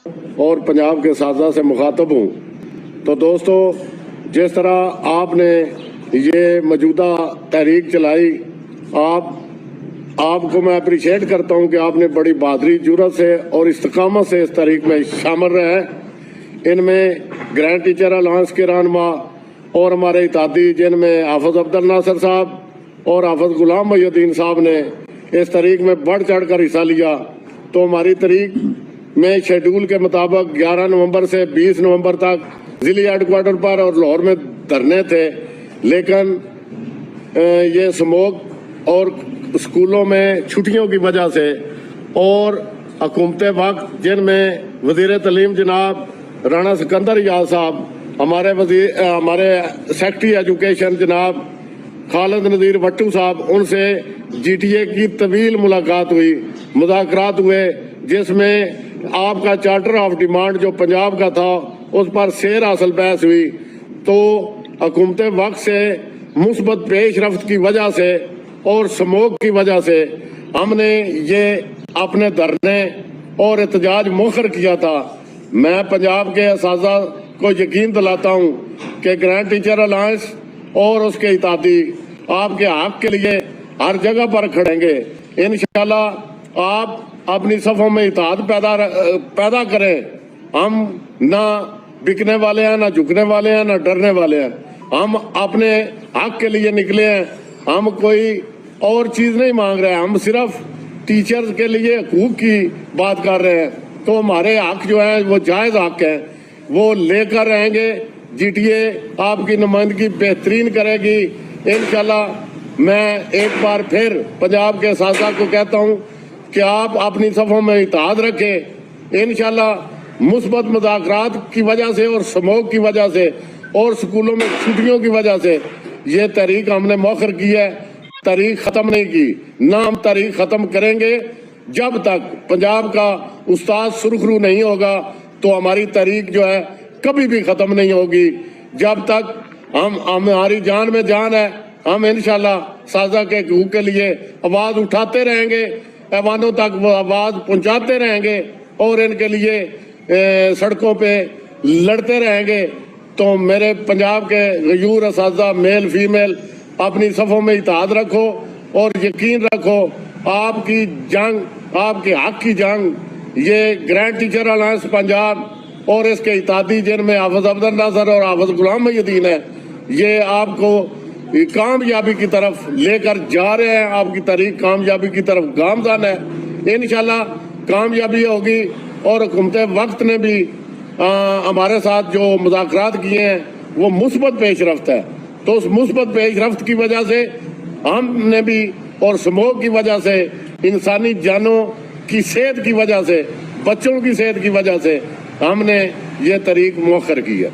اور पंजाब के साजा से मुखातब हूँ। तो दोस्तों, जिस तरह आपने ये मौजूदा तहरीक चलाई, आपको मैं अप्रिशिएट करता हूँ कि आपने बड़ी बहादुरी, जुर्रत से और इस्तकामत से इस तहरीक में शामिल रहे हैं। इनमें ग्रैंड टीचर अलायंस के रहनुमा और हमारे इत्तेहादी, जिनमें हाफिज अब्दुल नासिर साहब और हाफिज गुलाम मोहिउद्दीन साहब ने इस तहरीक में बढ़ चढ़ कर हिस्सा लिया। तो हमारी तहरीक में शेड्यूल के मुताबिक 11 नवंबर से 20 नवंबर तक ज़िली हेडक्वार्टर पर और लाहौर में धरने थे, लेकिन ये स्मोक और स्कूलों में छुट्टियों की वजह से और हुकूमत वक्त, जिनमें वज़ीर तालीम जनाब राना सिकंदर याद साहब, हमारे सेक्रेटरी एजुकेशन जनाब खालिद नज़ीर भट्टू साहब, उनसे GTA की तवील मुलाकात हुई, मुज़ाकरात हुए, जिसमें आपका चार्टर ऑफ डिमांड जो पंजाब का था उस पर शेर हासिल बहस हुई। तो हुकूमत वक्त से मुस्बत पेशरफ्त की वजह से और स्मोक की वजह से हमने ये अपने धरने और एहतजाज मौखर किया था। मैं पंजाब के असातिज़ा को यकीन दिलाता हूँ कि ग्रैंड टीचर अलायंस और उसके इत्तेहादी आपके हक के लिए हर जगह पर खड़ेंगे। इंशाल्लाह आप अपनी सफ़ों में इत्तेहाद पैदा करें। हम ना बिकने वाले हैं, ना झुकने वाले हैं, ना डरने वाले हैं। हम अपने हक के लिए निकले हैं। हम कोई और चीज़ नहीं मांग रहे हैं, हम सिर्फ टीचर्स के लिए हकूक़ की बात कर रहे हैं। तो हमारे हक जो है वो जायज़ हक है, वो लेकर रहेंगे। GTA आपकी नुमाइंदगी बेहतरीन करेगी इंशाल्लाह। मैं एक बार फिर पंजाब के असातिज़ा को कहता हूँ कि आप अपनी सफ़ों में इत्तेहाद रखें। इंशाल्लाह मुस्बत मुज़ाकरात की वजह से और स्मोक की वजह से और स्कूलों में छुट्टियों की वजह से ये तहरीक हमने मौखर की है, तहरीक ख़त्म नहीं की। ना हम तहरीक ख़त्म करेंगे जब तक पंजाब का उस्ताद सुरखरू नहीं होगा, तो हमारी तहरीक जो है कभी भी ख़त्म नहीं होगी। जब तक हमारी जान में जान है, हम इंशाल्लाह साजा के हकूक़ के लिए आवाज़ उठाते रहेंगे, ऐवानों तक वो आवाज़ पहुँचाते रहेंगे और इनके लिए सड़कों पे लड़ते रहेंगे। तो मेरे पंजाब के गयूर असातिज़ा मेल फीमेल, अपनी सफ़ों में इत्तेहाद रखो और यकीन रखो आपकी जंग, आपके हक की जंग, ये ग्रैंड टीचर अलायंस पंजाब और इसके इत्तेहादी, जिनमें हाफिज अब्दुल नासिर और हाफिज गुलाम मोहिउद्दीन है, ये आपको कामयाबी की तरफ लेकर जा रहे हैं। आपकी तहरीक कामयाबी की तरफ गामज़न है। इंशाल्लाह कामयाबी होगी। और हुकूमत वक्त ने भी हमारे साथ जो मुज़ाकरात किए हैं वो मुस्बत पेशरफ्त है। तो उस मुस्बत पेशरफ्त की वजह से हमने भी, और स्मोक की वजह से, इंसानी जानों की सेहत की वजह से, बच्चों की सेहत की वजह से हमने ये तहरीक मौखर की है।